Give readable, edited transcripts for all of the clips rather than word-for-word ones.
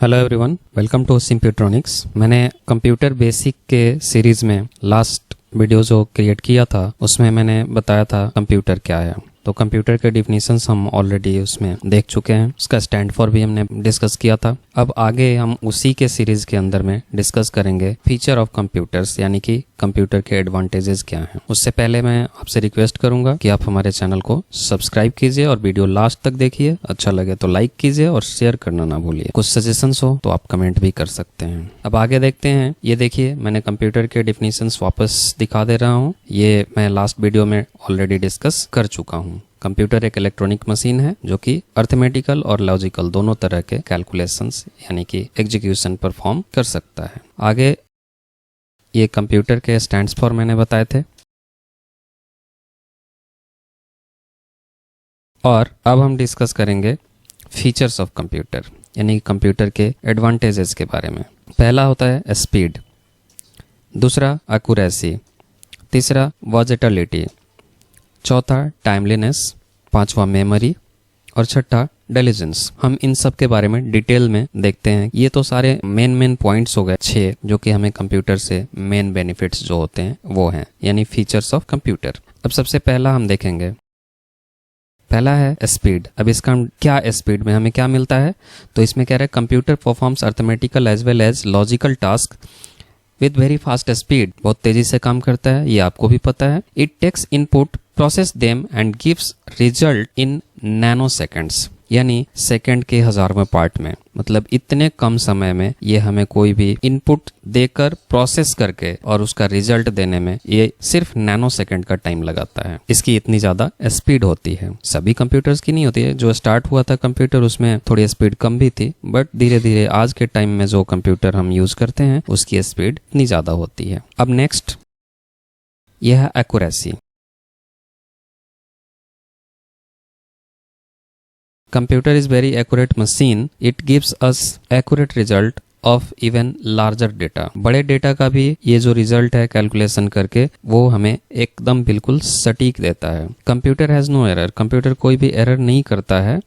Hello everyone, welcome to Simputronics. मैंने computer basic के series में लास्ट वीडियो जो क्रिएट किया था उसमें मैंने बताया था कंप्यूटर क्या है। तो कंप्यूटर के डिफिनीशंस हम ऑलरेडी उसमें देख चुके हैं, उसका स्टैंड फॉर भी हमने डिस्कस किया था। अब आगे हम उसी के सीरीज़ के अंदर में डिस्कस करेंगे फीचर ऑफ कंप्यूटर्स, यानी कि कंप्यूटर के एडवांटेजेस क्या हैं। उससे पहले मैं आपसे रिक्वेस्ट करूंगा कि आप हमारे चैनल को सब्सक्राइब कीजिए और वीडियो लास्ट तक देखिए। अच्छा लगे तो लाइक कीजिए और शेयर करना ना भूलिए। कुछ सजेशंस हो तो आप कमेंट भी कर सकते हैं। अब आगे देखते हैं। ये देखिए, मैंने कंप्यूटर के डिफिनीशंस वापस दिखा दे रहा हूँ। ये मैं लास्ट वीडियो में ऑलरेडी डिस्कस कर चुका हूँ। कंप्यूटर एक इलेक्ट्रॉनिक मशीन है जो कि अर्थमेटिकल और लॉजिकल दोनों तरह के कैलकुलेशंस यानी कि एग्जीक्यूशन परफॉर्म कर सकता है। आगे ये कंप्यूटर के स्टैंड्स फॉर मैंने बताए थे। और अब हम डिस्कस करेंगे फीचर्स ऑफ कंप्यूटर, यानी कंप्यूटर के एडवांटेजेस के बारे में। पहला होता है स्पीड, दूसरा एक्यूरेसी, तीसरा वर्सेटिलिटी, चौथा टाइमलीनेस, पांचवा मेमोरी और छठा डिलीजेंस। हम इन सब के बारे में डिटेल में देखते हैं। ये तो सारे मेन पॉइंट्स हो गए 6 जो कि हमें कंप्यूटर से मेन बेनिफिट्स जो होते हैं वो हैं, यानी फीचर्स ऑफ कंप्यूटर। अब सबसे पहला हम देखेंगे, पहला है स्पीड। अब इसका क्या स्पीड में हमें क्या मिलता है, तो इसमें कह रहे हैं computer performs arithmetical as well as logical task with very fast speed. बहुत तेजी से काम करता है, ये आपको भी पता है। It takes input, process them and gives result in nanoseconds, यानी सेकंड के हजारवें पार्ट में। मतलब इतने कम समय में ये हमें कोई भी इनपुट देकर प्रोसेस करके और उसका रिजल्ट देने में ये सिर्फ नैनो सेकंड का टाइम लगाता है। इसकी इतनी ज्यादा स्पीड होती है। सभी कंप्यूटर्स की नहीं होती है। जो स्टार्ट हुआ था कंप्यूटर उसमें थोड़ी स्पीड कम भी थी, बट धीरे धीरे आज के टाइम में जो कंप्यूटर हम यूज करते हैं उसकी स्पीड इतनी ज्यादा होती है। अब नेक्स्ट यह है accuracy. Computer is very accurate machine. It gives us accurate result of even larger data. बड़े डेटा का भी ये जो रिजल्ट है कैलकुलेशन करके वो हमें एकदम बिल्कुल सटीक देता है। Computer has no error. Computer कोई भी एरर नहीं करता है।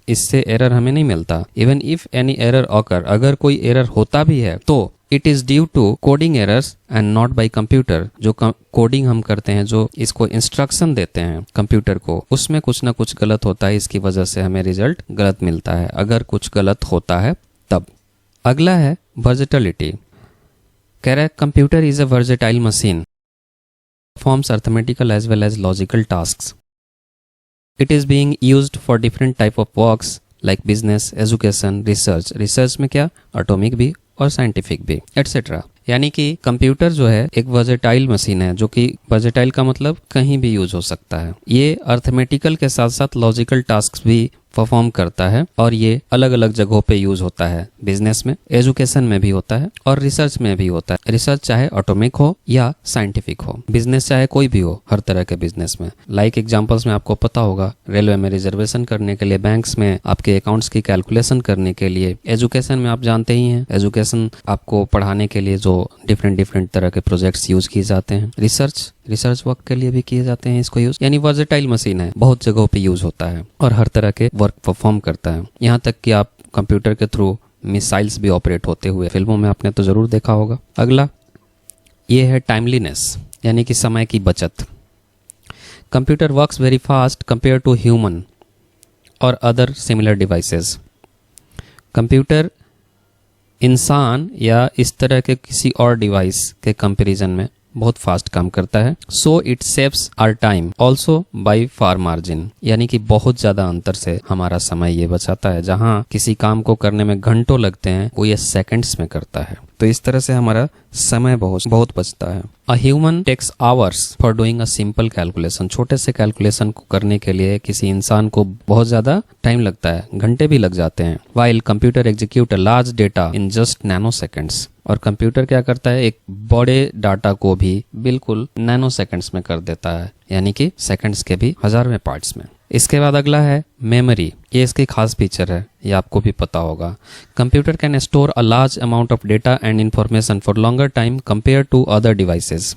इससे एरर हमें नहीं मिलता। Even if any error occur, अगर कोई एरर होता भी है तो it is due to coding errors and not by computer. जो कोडिंग हम करते हैं, जो इसको इंस्ट्रक्शन देते हैं कंप्यूटर को, उसमें कुछ ना कुछ गलत होता है। इसकी वजह से हमें रिजल्ट गलत मिलता है, अगर कुछ गलत होता है तब। अगला है वर्सेटिलिटी। कह रहा है computer is a versatile machine, performs arithmetical as well as logical tasks. It is being used for different type of works like business, education, research. Research में क्या, एटॉमिक भी और साइंटिफिक भी, एटसेट्रा। यानी कि कंप्यूटर जो है एक वर्सेटाइल मशीन है, जो कि वर्सेटाइल का मतलब कहीं भी यूज हो सकता है। ये अर्थमेटिकल के साथ साथ लॉजिकल टास्क भी परफॉर्म करता है और ये अलग अलग जगहों पे यूज होता है। बिजनेस में, एजुकेशन में भी होता है और रिसर्च में भी होता है। रिसर्च चाहे एटॉमिक हो या साइंटिफिक हो, बिजनेस चाहे कोई भी हो, हर तरह के बिजनेस में। लाइक एग्जांपल्स में आपको पता होगा, रेलवे में रिजर्वेशन करने के लिए, बैंक्स में आपके अकाउंट्स की कैलकुलेशन करने के लिए, एजुकेशन में आप जानते ही हैं, एजुकेशन आपको पढ़ाने के लिए जो डिफरेंट तरह के प्रोजेक्ट्स यूज किए जाते हैं। रिसर्च वर्क के लिए भी किए जाते हैं इसको यूज। यानी वर्सेटाइल मशीन है, बहुत जगहों पे यूज होता है और हर तरह के वर्क परफॉर्म करता है। यहाँ तक कि आप कंप्यूटर के थ्रू मिसाइल्स भी ऑपरेट होते हुए फिल्मों में आपने तो जरूर देखा होगा। अगला ये है टाइमलीनेस, यानी कि समय की बचत। Computer works very fast compare to human और अदर सिमिलर डिवाइसेस। कंप्यूटर इंसान या इस तरह के किसी और डिवाइस के कंपैरिजन में बहुत फास्ट काम करता है। So it saves our time also by far margin, यानी कि बहुत ज्यादा अंतर से हमारा समय ये बचाता है। जहां किसी काम को करने में घंटों लगते हैं वो ये सेकंड्स में करता है। तो इस तरह से हमारा समय बहुत बचता है। A human takes hours for doing a simple calculation. छोटे से कैलकुलेशन को करने के लिए किसी इंसान को बहुत ज्यादा टाइम लगता है, घंटे भी लग जाते हैं। While computer execute a large data in just nano seconds. और कंप्यूटर क्या करता है, एक बड़े डाटा को भी बिल्कुल नैनो सेकेंड्स में कर देता है, यानी कि सेकेंड्स के भी हजारवें पार्ट्स में। इसके बाद अगला है मेमोरी। ये इसकी खास फीचर है, ये आपको भी पता होगा। Computer can store a large amount of data and information for longer time compare to other devices.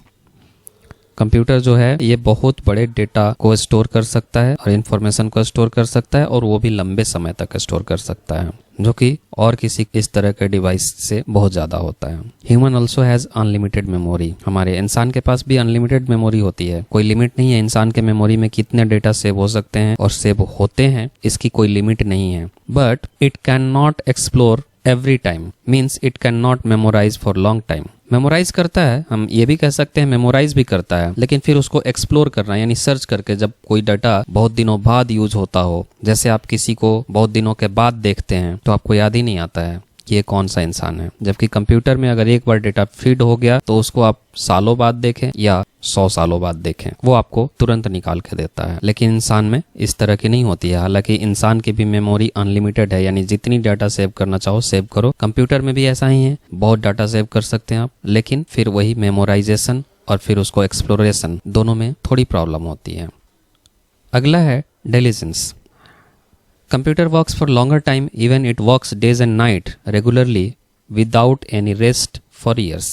Computer जो है ये बहुत बड़े डेटा को स्टोर कर सकता है और इन्फॉर्मेशन को स्टोर कर सकता है, और वो भी लंबे समय तक स्टोर कर सकता है, जो कि और किसी इस तरह के डिवाइस से बहुत ज़्यादा होता है। Human also has unlimited memory. हमारे इंसान के पास भी अनलिमिटेड मेमोरी होती है, कोई लिमिट नहीं है इंसान के मेमोरी में कितने डेटा सेव हो सकते हैं और सेव होते हैं, इसकी कोई लिमिट नहीं है। But it can not explore every time, means it can not memorise for long time. Memorise करता है, हम ये भी कह सकते हैं मेमोराइज भी करता है, लेकिन फिर उसको एक्सप्लोर करना यानी सर्च करके, जब कोई डाटा बहुत दिनों बाद यूज होता हो, जैसे आप किसी को बहुत दिनों के बाद देखते हैं तो आपको याद ही नहीं आता है कि ये कौन सा इंसान है। जबकि कंप्यूटर में अगर एक बार डेटा फीड हो गया तो उसको आप सालों बाद देखें या 100 सालों बाद देखें, वो आपको तुरंत निकाल के देता है। लेकिन इंसान में इस तरह की नहीं होती है। हालांकि इंसान की भी मेमोरी अनलिमिटेड है, यानी जितनी डाटा सेव करना चाहो सेव करो। कंप्यूटर में भी ऐसा ही है, बहुत डाटा सेव कर सकते हैं आप, लेकिन फिर वही मेमोराइजेशन और फिर उसको एक्सप्लोरेशन, दोनों में थोड़ी प्रॉब्लम होती है। अगला है diligence. Computer works for longer time, even it works days and night regularly without any rest for years.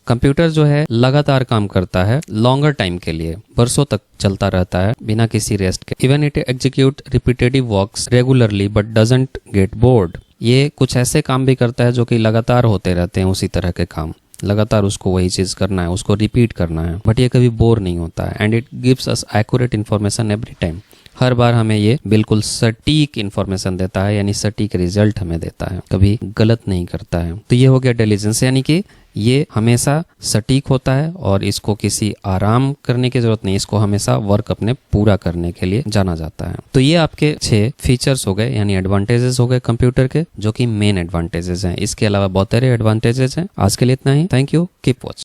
Computer जो है लगातार काम करता है लॉन्गर टाइम के लिए, बरसों तक चलता रहता है बिना किसी रेस्ट के। Even it execute repetitive works regularly but doesn't get bored. ये कुछ ऐसे काम भी करता है जो कि लगातार होते रहते हैं, उसी तरह के काम, लगातार उसको वही चीज करना है, उसको रिपीट करना है, बट ये कभी बोर नहीं होता है। And it gives us accurate information every time. हर बार हमें ये बिल्कुल सटीक इन्फॉर्मेशन देता है, यानी सटीक रिजल्ट हमें देता है, कभी गलत नहीं करता है। तो ये हो गया डिलीजेंस, यानी कि ये हमेशा सटीक होता है और इसको किसी आराम करने की जरूरत नहीं, इसको हमेशा वर्क अपने पूरा करने के लिए जाना जाता है। तो ये आपके 6 फीचर्स हो गए, यानी एडवांटेजेस हो गए कंप्यूटर के, जो कि मेन एडवांटेजेस हैं। इसके अलावा बहुत सारे एडवांटेजेस हैं। आज के लिए इतना ही। Thank you, keep watching.